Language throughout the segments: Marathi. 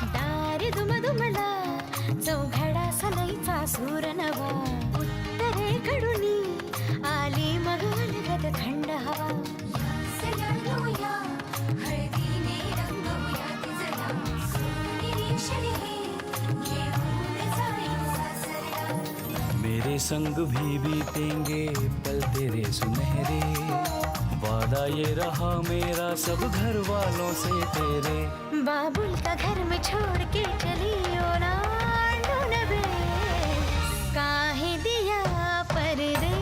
दार दुमदुमला चौघडा सनईचा सूर नवा उत्तरेकडून आली मग अलगद थंड हवा सजणूया हळदीने रंगवूया तिजला सोनेरी क्षणी घेऊन जाईल सासरला मेरे संग भी बीतेंगे पल तेरे सुनहरे वादा ये रहा मेरा सब घर वालों से तेरे बाबुल का घर में छोड़ के चली ओ ना ढूंढबे काहे दिया परदेस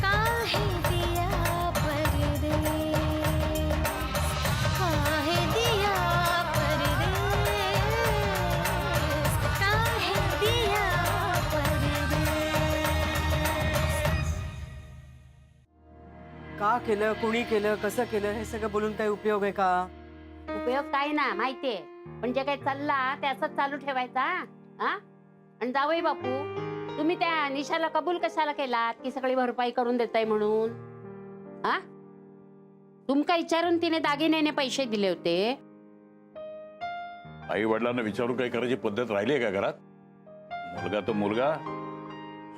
काहे दिया परदेस काहे दिया परदेस काहे दिया परदेस का केलं, कुणी केलं, कसं केलं हे सगळं बोलून काही उपयोग आहे का? उपयोग काय ना माहितीये, पण जे काही चालला ते असंच चालू ठेवायचा. हा आणि जावई बापू, तुम्ही त्या निशाला कबूल कशाला केलात की सगळी भरपाई करून देताय म्हणून? हा तुमका विचारून तिने दागिन्याने पैसे दिले होते. आई वडिलांना विचारून काही करायची पद्धत राहिली आहे का घरात? मुलगा तो मुलगा,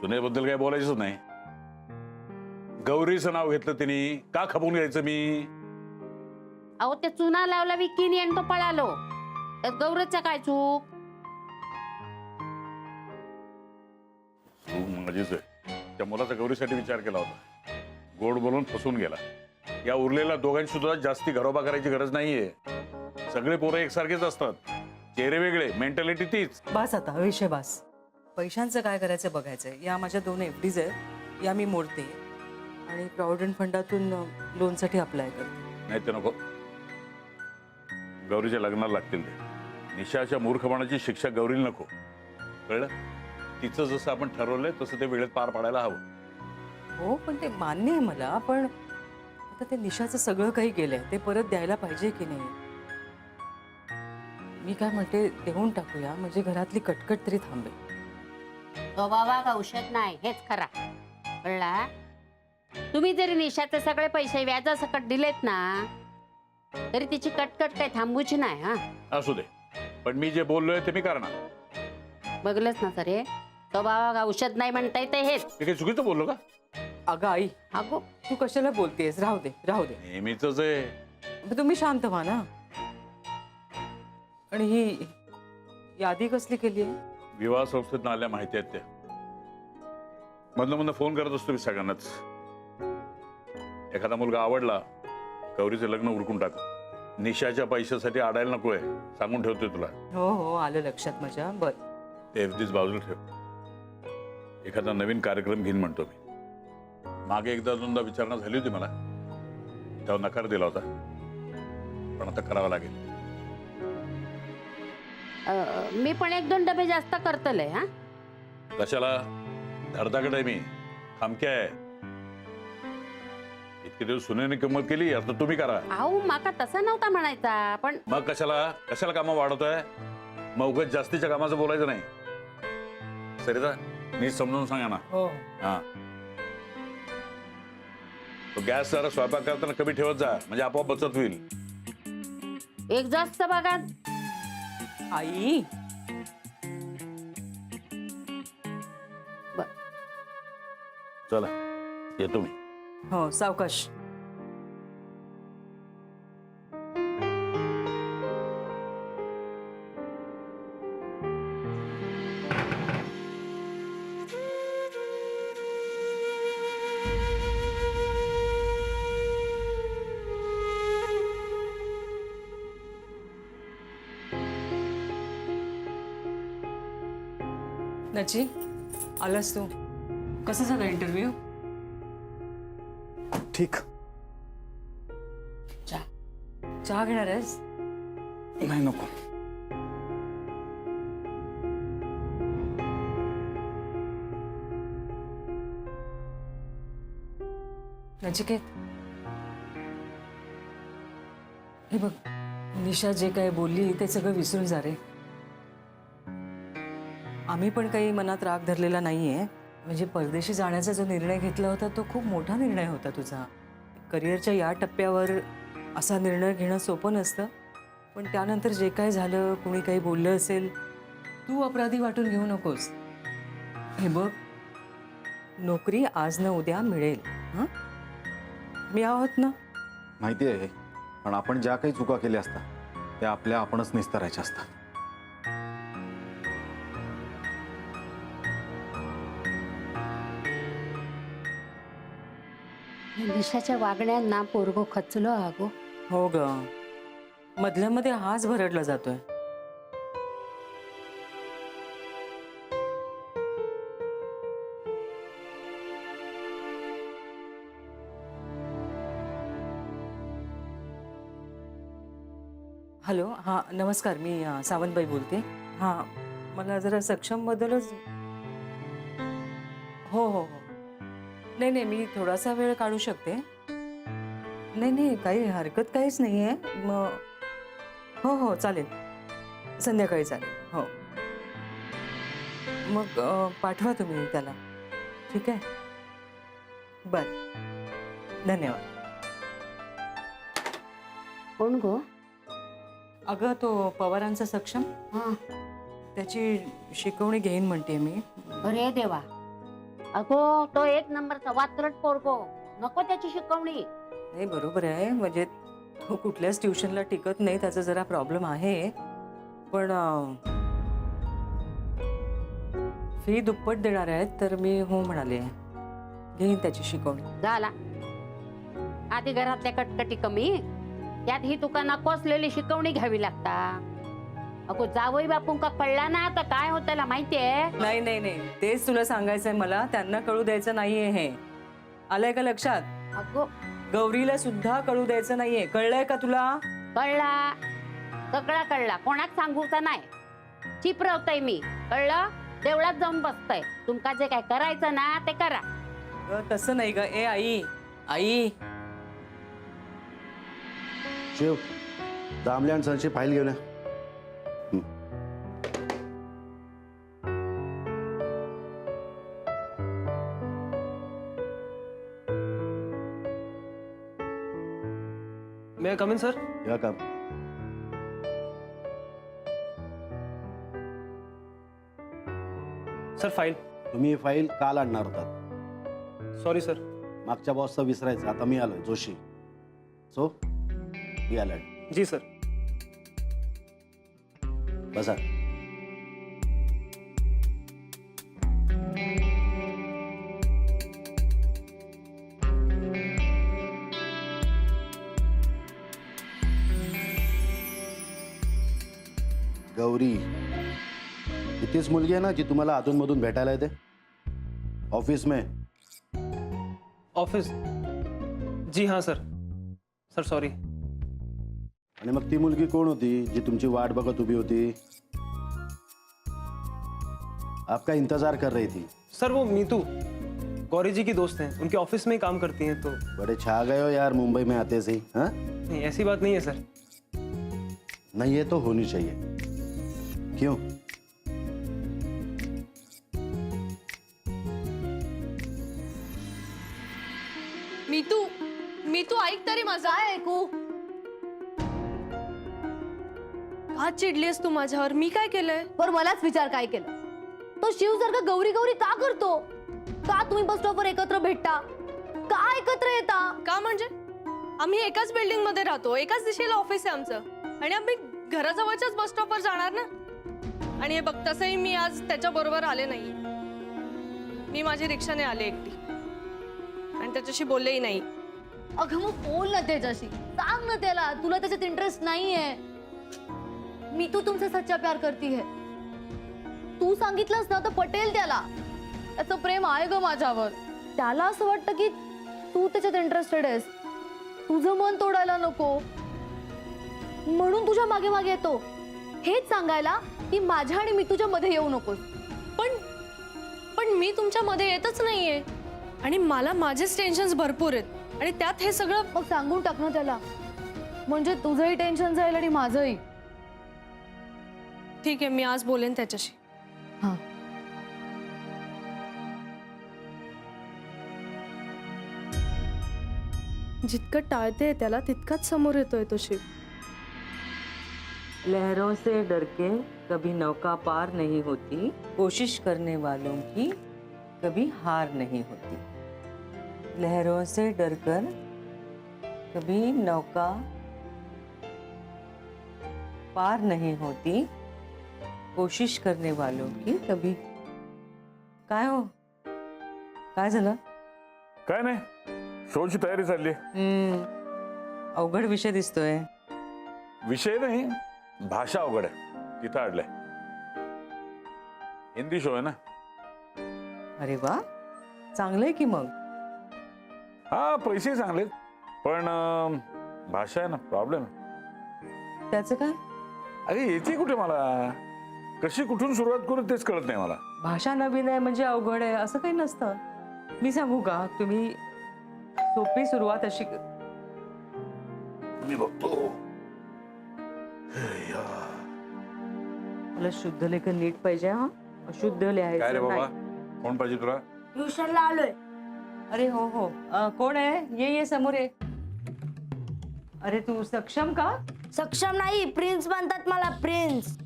सुनेबद्दल काही बोलायचंच नाही. गौरीचं नाव घेतलं तिने, का खपून घ्यायचं मी? अहो ते चुना लावला विकीनी आणि तो पळालो, त्यात गौरवचा काय चूक? तू माझीच आहे. त्या मुलाचा गौरीसाठी विचार केला होता, गोड बोलून फसून गेला. या उरलेल्या दोघांची सुद्धा जास्ती घरोबा करायची गरज नाहीये. सगळे पोरं एकसारखेच असतात, चेहरे वेगळे, मेंटॅलिटी तीच. बस आता विषय बस. पैशांचं काय करायचं बघायचंय. या माझ्या 2 FDs आहेत, या मी मोडते आणि प्रॉव्हिडंट फंडातून लोनसाठी अप्लाय करते. नाही ते नको. गौरीच्या लग्नाला लागतील ते. निशाच्या मूर्खपणाची शिक्षा गौरीला नको, कळलं? तिचं जसं आपण ठरवलंय तसं ते वेळेत पार पाडायला हवं. हो पण ते मान्य आहे मला, पण आता ते निशाचं सगळं काही केलंय ते परत द्यायला पाहिजे की नाही? मी काय म्हणते, देऊन टाकूया म्हणजे घरातली कटकट तरी थांबेल. तो बाबा औषध नाही हेच खरा, कळला? तुम्ही जरी निशाचे सगळे पैसे व्याजासकट दिलेत ना, तरी तिची कटकट काही थांबूची नाही. हा असू दे, पण मी जे बोललोय ते मी करणार. बघलंच ना सरे, तो बाबा औषध नाही म्हणताय ते हेच. ते काही चुकीचं बोललो का? अगं आई, अगो तू कशाला बोलतेस? राहू दे राहू दे. नेहमीच आहे. मग तुम्ही शांत व्हा ना. आणि ही यादी कसली केली आहे? विवाह संस्थेत आल्या माहिती आहेत त्या. मधनं मधनं फोन करत असतो मी सगळ्यांनाच. एखादा मुलगा आवडला, गौरीचं लग्न उरकून टाक. निशाच्या पैशासाठी अडायला नकोय, सांगून ठेवतोय तुला. हो हो आलं लक्षात माझ्या. बर ते FDs बाजूला ठेव. एखादा नवीन कार्यक्रम घेईन म्हणतो मी. मागे एकदा 2दा विचारणा झाली होती मला, तेव्हा नकार दिला होता, पण आता करावा लागेल. मी पण 1-2 डबे जास्त करतले. हा कशाला? धडधाकट आहे मी, खामक्या आहे. इतके दिवस सुनेने किंमत केली, आता तुम्ही करा. अहो माका तसा नव्हता म्हणायचा, पण मग कशाला कशाला कामं वाढवतोय? मग उगाच जास्तीच्या कामाचं बोलायचं नाही. सरिता नीट समजून सांगा ना. हो हा, तो गॅस जरा स्वयंपाक करताना कमी ठेवत जा, म्हणजे आपोआप बचत होईल. एक जास्त बघा. आई. चला येतो मी. हो सावकाश. नची आलास तू. कसं झालं इंटरव्ह्यू? ठीक. चहा घेणार आहेस? नाही नको. नचिकेत हे बघ, निशा जे काय बोलली ते सगळं विसरून जा रे. आम्ही पण काही मनात राग धरलेला नाहीये. म्हणजे परदेशी जाण्याचा जो निर्णय घेतला होता तो खूप मोठा निर्णय होता तुझा. करिअरच्या या टप्प्यावर असा निर्णय घेणं सोपं नसतं. पण त्यानंतर जे काय झालं, कोणी काही बोललं असेल, तू अपराधी वाटून घेऊ नकोस. हे बघ, नोकरी आज न उद्या मिळेल. हां, मी आहोत ना. माहिती आहे, पण आपण ज्या काही चुका केल्या असतात त्या आपल्या आपणच निस्तारायच्या असतात. निशाच्या वागण्यांना पोरगो खचलो अगो. हो ग, मधल्या मध्ये हाच भरडला जातोय. हॅलो, हां नमस्कार, मी सावंतबाई बोलते. हां, मला जरा सक्षमबद्दलच. हो हो हो, नाही नाही, मी थोडासा वेळ काढू शकते. नाही नाही, काही हरकत काहीच नाही आहे. मग हो हो चालेल, संध्याकाळी चालेल. हो, मग पाठवा तुम्ही त्याला. ठीक आहे, बरं, धन्यवाद. कोण गो? अगं, तो पवारांचा सक्षम, हा, त्याची शिकवणी घेईन म्हणते मी. अरे देवा, अगो तो एक नंबरचा वात्रट पोरगो, नको त्याची शिकवणी. नाही, बरोबर आहे, म्हणजे तो कुठल्याच ट्युशनला टिकत नाही, त्याचा जरा प्रॉब्लेम आहे. पण फी दुप्पट देणार आहेत, तर मी हो म्हणाले, घेईन त्याची शिकवणी. झाला, आधी घरातल्या कटकटी कमी, त्यात ही तुका नको असलेली शिकवणी घ्यावी लागता. अगो जावई बापूंका कळला ना तर काय होत त्याला माहितीये. नाही नाही नाही, तेच तुला सांगायचंय मला, त्यांना कळू द्यायचं नाहीये. हे आलंय का लक्षात? अगो गौरीला सुद्धा कळू द्यायचं नाहीये, कळलंय का तुला? कळला, सगळा कळला, कोणाक सांगूचा नाही. चिपरवतय मी, कळलं? देवळात जाऊन बसतय. तुमका जे काय करायचं ना ते करा. तसं नाही ग. ए आई, आई, शिव, दामले आणि सनची फाईल घेऊन या. May I come in, sir? या काम. Sir file. तुम्ही ही फाईल काल आणणार होतात. Sorry sir. मागच्या बॉसचं विसरायचं, आता मी आलोय, जोशी. सो मी आलोय. जी सर. बसा. गौरी, इतकीच मुलगी आहे ना जी तुम्हाला अधूनमधून भेटायला येते ऑफिस में? ऑफिस? जी हाँ सर. Sir sorry. आणि मग ती मुलगी कोण होती जी तुमची वाट बघत उभी होती? आपका इंतजार कर रही थी. सर वो मीतू गौरी जी की दोस्त हैं, उनके ऑफिस में ही काम करती हैं. तो बड़े छा गए हो यार मुंबई में आते से ही. हाँ, नहीं ऐसी बात नहीं है सर. नहीं ये तो होनी चाहिए. क्यों? मीतू ऐक तरी माझं. काय ऐकू? का चिडलीस तू माझ्यावर? मी काय केलंय? पर मलाच विचार काय केलं. तो शिव जर का गौरी गौरी का करतो? का तुम्ही बस स्टॉपवर एकत्र भेटता? का एकत्र येता? का म्हणजे आम्ही एकाच बिल्डिंग मध्ये राहतो, एकाच दिशेला ऑफिस आहे आमचं, आणि आम्ही घराजवळच्याच बस स्टॉपवर जाणार ना. आणि हे बघ, तसंही मी आज त्याच्या बरोबर आले नाही. मी माझी रिक्षाने आले एकटी आणि त्याच्याशी बोललेही नाही. अगं मग बोल ना त्याच्याशी, सांग ना त्याला तुला त्याच्यात इंटरेस्ट नाहीये. मी तू तुमचा सच्चा प्यार करती है. तू सांगितलंस ना तर पटेल त्याला. त्याचं प्रेम आहे ग माझ्यावर. त्याला असं वाटतं की तू त्याच्यात इंटरेस्टेड आहेस, तुझं मन तोडायला नको म्हणून तुझ्या मागे मागे येतो. हेच सांगायला की माझ्या आणि मी तुझ्या मध्ये येऊ नकोस. पण मी तुमच्या मध्ये येतच नाहीये, आणि मला माझेच टेन्शन्स भरपूर आहेत, आणि त्यात हे सगळं. मग सांगून टाक ना त्याला, म्हणजे तुझंही टेन्शन जाईल आणि माझंही. ठीक आहे, मी आज बोलेन त्याच्याशी. हा, जितकं टाळते त्याला तितकाच समोर येतोय तो शिव. लहरों से डर के कभी नौका पार नहीं होती, कोशिश करने वालों की कभी हार नहीं होती। लहरों से डरकर कभी नौका पार नहीं होती, कोशिश करने वालों की कभी। काय हो, काय झालं? काय नाही, शोची तयारी चालली आहे. अवघड विषय दिसतोय. विषय नाही, भाषा अवघड आहे, तिथं अडलंय. हिंदी शो आहे ना. अरे वा, चांगलंय की मग. हा, पैसे चांगले पण भाषा आहे ना प्रॉब्लेम. त्याचं काय? अरे येते कुठे मला, कशी कुठून सुरुवात करू तेच कळत नाही मला. भाषा नवीन आहे म्हणजे अवघड आहे असं काही नसतं. मी सांगू का, तुम्ही सोपी सुरुवात अशी मी बघतो. मला शुद्ध लेखन नीट पाहिजे. हा, अशुद्ध काय रे लिहायचं बाबा, नाही. कोण पाहिजे तुला? ट्युशनला आलोय. अरे हो हो, कोण आहे? ये समोर ये. अरे तू सक्षम का? सक्षम नाही, प्रिन्स म्हणतात मला, प्रिन्स.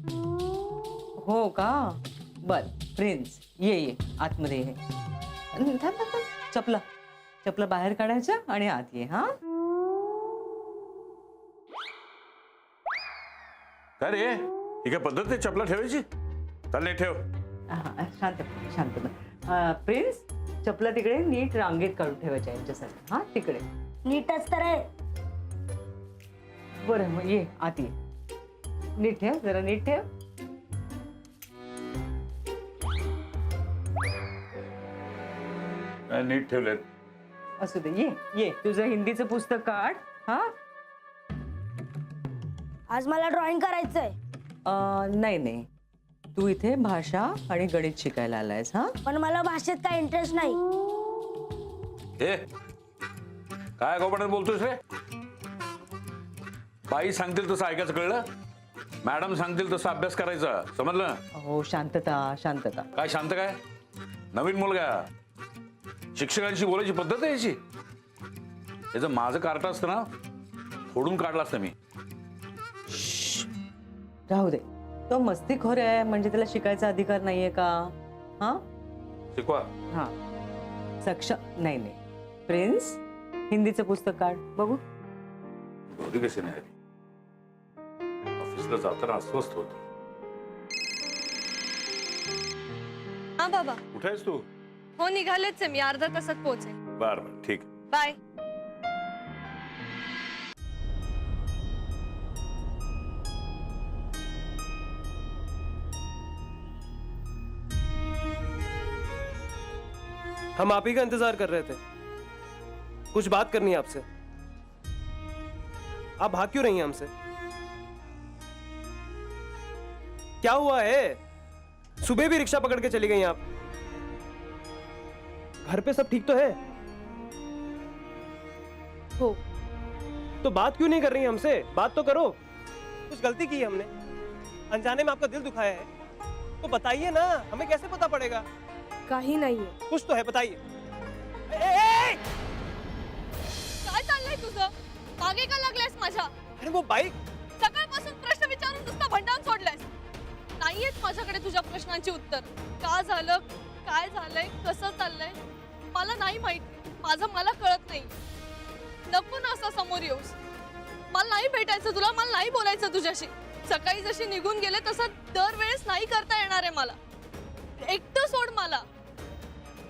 हो का, बर प्रिन्स, ये आतमध्ये ये. थांब, थांब, थांब. चपला बाहेर काढायचं आणि आत ये. हा, काय रे, ही काय पद्धत आहे चपला ठेवायची? चाल नाही ठेव. शांत प्रिन्स, चपला तिकडे नीट रांगेत काढून ठेवायच्या यांच्यासाठी. हा, तिकडे नीटच तर आहे. बरं, मग ये आत ये. नीट ठेव, जरा नीट ठेव. काय नीट ठेवलेत? असू दे, ये तुझं हिंदीचं पुस्तक काढ. हा, आज मला ड्रॉइंग करायचंय. नाही, तू इथे भाषा आणि गणित शिकायला आलायस. हा, पण मला भाषेत काय इंटरेस्ट नाही. ए, काय गोपणात बोलतोस रे? बाई सांगतील तसं ऐकायचं, कळलं? मॅडम सांगतील तसं अभ्यास करायचा, समजलं? हो, शांतता. काय शांत काय? नवीन मुलगा, शिक्षकांशी बोलायची पद्धत आहे याची. याचं माझं कार्ट असतं ना, फोडून काढलं असतं मी. राहू दे. तो मस्तीखोर आहे म्हणजे त्याला शिकायचा अधिकार नाहीये का? हा, शिकवा. हा, सक्षम नाही. प्रिन्स, हिंदीचं पुस्तक काढ बघू. गौरी कशी नाही आली? ऑफिसला जाताना अस्वस्थ होती. हा बाबा, कुठे आहेस तू? हो निघालेच आहे मी, अर्धा तासात पोहोचेल. बर, ठीक. बाय. हम आप ही का इंतजार कर रहे थे, कुछ बात करनी है आपसे. आप भाग क्यों रही हैं हमसे? क्या हुआ है? सुबह भी रिक्शा पकड़ के चली गई आप. घर पे सब ठीक तो है? हो. तो बात क्यों नहीं कर रही हैं हमसे? बात तो करो. कुछ गलती की है हमने, अनजाने में आपका दिल दुखाया है, तो बताइए ना, हमें कैसे पता पड़ेगा? काही नाहीये. कुछ तो है, बताइए. काय चाललंय तुझं? मागे का लागलायस माझ्या? अरे वो बाइक. सकाळपासून प्रश्न विचारून नुसता भंडाण सोडलायस. नाहीयेत माझ्याकडे तुझ्या प्रश्नांची उत्तर. का झालं, काय झालंय, कसं चाललंय मला नाही माहिती. माझं मला कळत नाही. नको ना असं समोर येऊस. मला नाही भेटायचं तुला, मला नाही बोलायचं तुझ्याशी. सकाळी जशी निघून गेले तसं दरवेळेस नाही करता येणार आहे मला. एकटं सोड मला.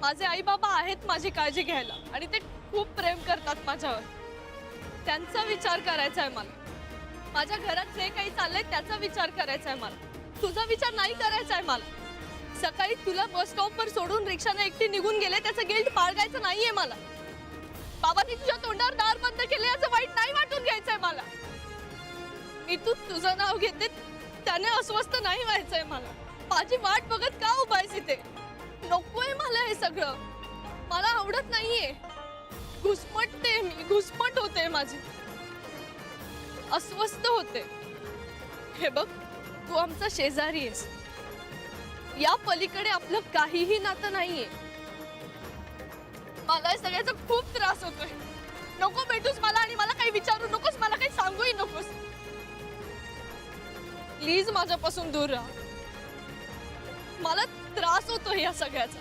माझे आई बाबा आहेत माझी काळजी घ्यायला आणि ते खूप प्रेम करतात माझ्यावर. त्यांचा विचार करायचा आहे मला. माझ्या घरात जे काही चाललंय त्याचा विचार करायचा आहे मला. तुझा विचार नाही करायचा आहे मला. सकाळी तुला बस स्टॉपवर सोडून रिक्षाने एकटी निघून गेले त्याचं गिल्ट बाळगायचं नाहीये मला. बाबांनी तुझ्या तोंडावर दार बंद केले याचं वाईट नाही वाटून घ्यायचंय मला. मी तुझं नाव घेते त्याने अस्वस्थ नाही व्हायचंय मला. माझी वाट बघत का उभायस इथे? नकोय मला हे सगळं. मला आवडत नाहीये. घुसमटते मी, घुसमट होते माझी, अस्वस्थ होते. हे बघ, तू आमचा शेजारी आहेस. या पलीकडे आपलं काहीही नातं नाहीये. मला या सगळ्याचा खूप त्रास होतोय. नको भेटूस मला आणि मला काही विचारू नकोस, मला काही सांगूही नकोस. प्लीज माझ्यापासून दूर राहा. मला त्रास होतो या सगळ्याचा.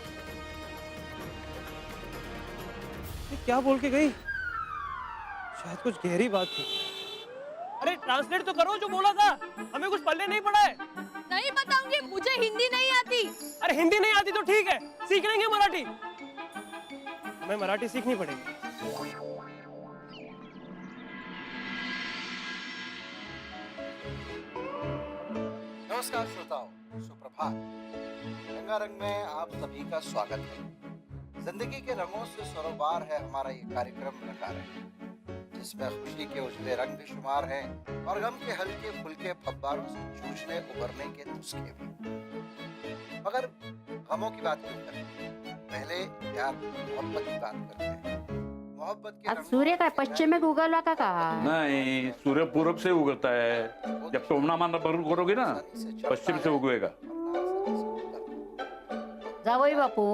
ये क्या बोल के गई? शायद कुछ गहरी बात थी. अरे ट्रांसलेट तो करो जो बोला था. हमें कुछ पढ़ने नहीं पड़ा है. नहीं बताऊंगी, मुझे हिंदी नहीं आती. अरे हिंदी नहीं आती तो ठीक है, सीख लेंगे मराठी. हमें मराठी सीखनी पड़ेगी. नमस्कार श्रोताओ, सुप्रभात. रंगारंग में आप सभी का स्वागत है. जिंदगी के रंगों से सरोबार है हमारा ये कार्यक्रम रंगारंग, जिसमें खुशी के उजले रंग भी शुमार हैं और गम के हल्के फुल्के फब्बारों से जूझने उभरने के नुस्खे भी. मगर गमों की बात क्यों करें, पहले प्यार मोहब्बत की बात करते हैं. मोहब्बत के आज रंगों सूर्य काय की पश्चिम में उगवला का नहीं, सूर्य पूरब से उगता है. जब टोमना मारना बंद करोगे ना, पश्चिम से उगवेगा. जावई बापू,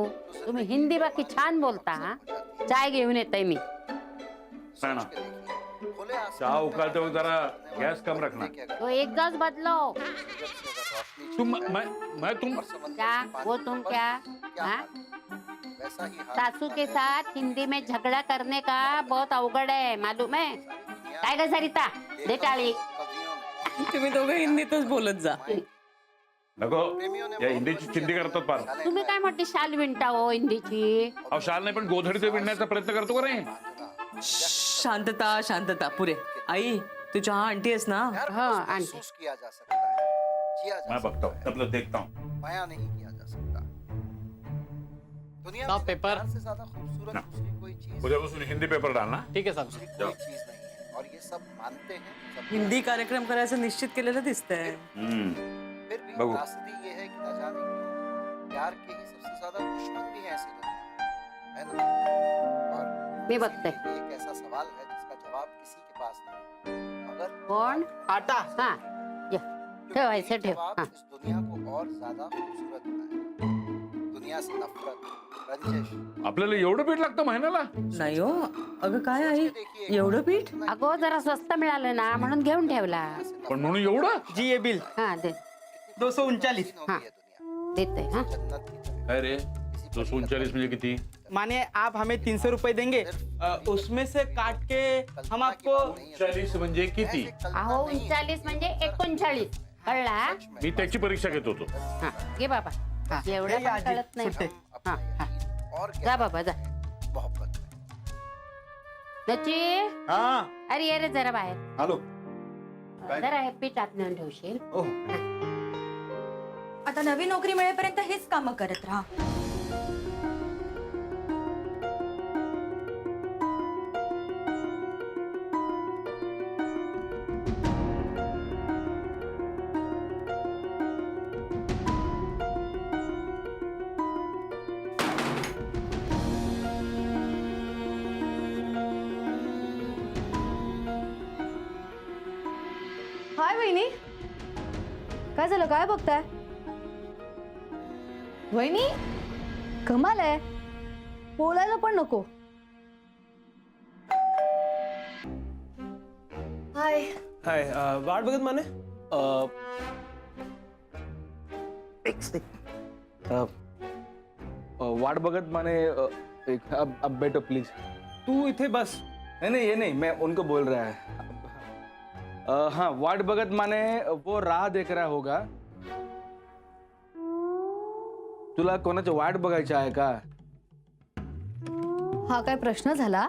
तुम्ही हिंदी बाकी छान बोलता. हा? चाय घेऊन येतय मी. ना चहा उकळते वक्त जरा गॅस कम रखना. तो एक गज बदलो. तुम मैं तुम क्या वो तुम क्या? हाँ? सासू के साथ हिंदी में झगड़ा करने का बहुत अवघड है, मालूम है? काय ग सरिता, दे टाळी. तुम्ही दोघं हिंदीतच बोलत जा. नको या हिंदीची चिंदी करतात फार. तुम्ही काय म्हटली शाल विणता हो हिंदीची? अहो शाल नाही पण गोधडीचे विणण्याचा प्रयत्न करतो का रे. शांतता शांतता पुरे. आई तू चहा आणती आहेस ना? हाँ आंटी. महसूस किया जा सकता है, जिया जा मैं बघता हूँ, सकता है, मतलब देखता हूँ. बयां नहीं किया जा सकता. दुनिया साहब, में पेपर. प्यार से ज्यादा खूबसूरत ना. दूसरी कोई चीज उद्यापासून हिंदी पेपर डालना. ठीक है साहब. दूसरी कोई चीज नहीं है और ये सब मानते हैं. सब हिंदी कार्यक्रम करायचं निश्चित केलेलं दिसतंय. फिर भी बघू. त्रासदी ये है कि न जाने क्यों प्यार के ही सबसे ज्यादा दुश्मन भी हैं ऐसी दुनिया, है ना? और मी बघते. इसीलिए ये एक ऐसा सवाल है जिसका जवाब किसी के पास नहीं. मगर कोण? आटा. हाँ ये ठेव ऐसे ठेव. जवाब हाँ. इस दुनिया को और ज्यादा खूबसूरत बनाए. दुनिया से नफरत, रंजिश. आपल्याला एवढं पीठ लागतं महिन्याला. नाही हो अगं काय आई एवढं पीठ? अगो जरा स्वस्त मिळालं ना म्हणून घेऊन ठेवला. पण म्हणून एवढं. जी ये बिल हा दे. 239. हो गई है दुनिया देते. हाँ जन्नत की तरह. काय रे 239 म्हणजे किती? माने आप हमें 300 रुपए देंगे, उसमें से काट के हम आपको 40 म्हणजे किती? अहो 39 म्हणजे 39. कळला? मी त्याची परीक्षा घेत होतो. हा घे बाबा. एवढं पण कळत नाही. अपना यकीन और जा गहरा बाबा जा. मोहब्बत में. नची हा अरे ये रे जरा बाहेर. हॅलो. जरा हे पीठ आत नेऊन ठेवशील. आता नवी नोकरी मिळेपर्यंत हेच कामं करत राहा. हाय वहिनी, काय झालं? काय बघताय? वहिनी कमाल आहे, बोलायला पण नको. हाय. हाय. वाट बघत माने. वाट बगत माने एक अब बैठो प्लीज. तू इथे बस. नहीं ये नहीं, मैं उनको बोल रहा है. हाँ वाट बगत माने वो राह देख रहा होगा. तुला कोणाची वाट बघायची आहे का? हा काय प्रश्न झाला?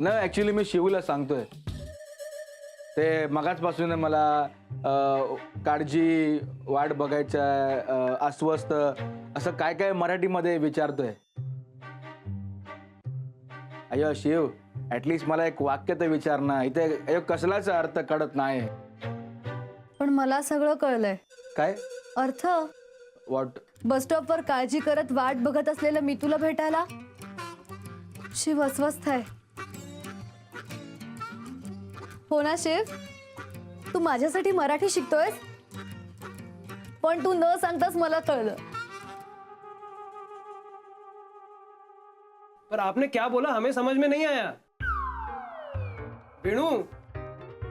नाही ऍक्च्युली मी शिवला सांगतोय. ते मगाचपासून मला काळजी, वाट बघायच्या, अस्वस्थ असं काय काय मराठीमध्ये विचारतोय. अय्यो शिव, ऍटलीस्ट मला एक वाक्य तर विचार ना. इथे कसलाच अर्थ कळत नाही. पण मला सगळं कळलंय. काय अर्थ? व्हॉट? बस स्टॉपवर काळजी करत वाट बघत असलेलं मी तुला भेटायला. शिव अस्वस्थ आहे. हो ना शिव? तू माझ्यासाठी मराठी शिकतोयस, पण तू न सांगताच मला कळलं. पर आपने क्या बोला हमें समझ में नहीं आया. वेणु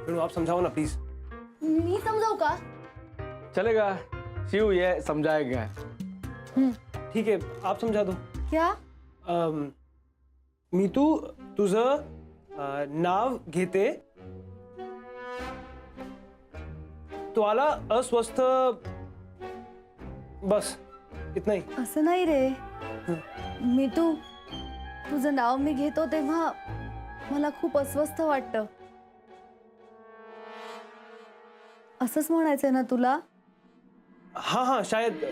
वेणु आप समझाओ ना प्लीज। मी समजावू का? चलेगा, शिव ये समझाएगा। ठीक है, आप समझा दो। क्या? मीतू, तुझं नाव घेते, तुम्हाला अस्वस्थ, बस इतना ही। असं नाही रे, मी तुझं नाव मी घेतो तेव्हा मला खूप अस्वस्थ वाटतं. असंच म्हणायचंय ना तुला? हाँ हाँ शायद।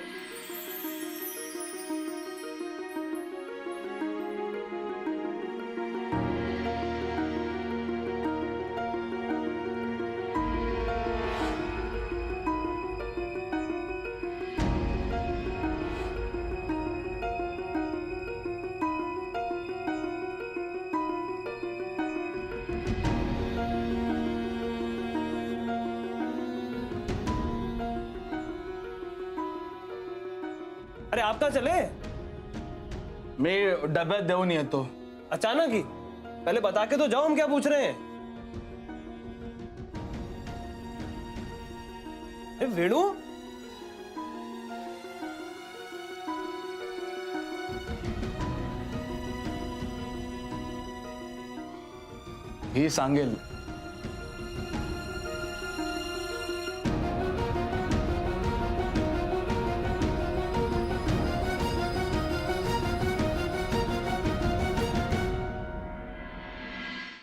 अरे आप कहाँ चले? मैं डब्यात देऊन येतो. अचानक ही? पहले बता के तो जाओ, हम क्या पूछ रहे हैं? अरे वेणु, ही सांगेल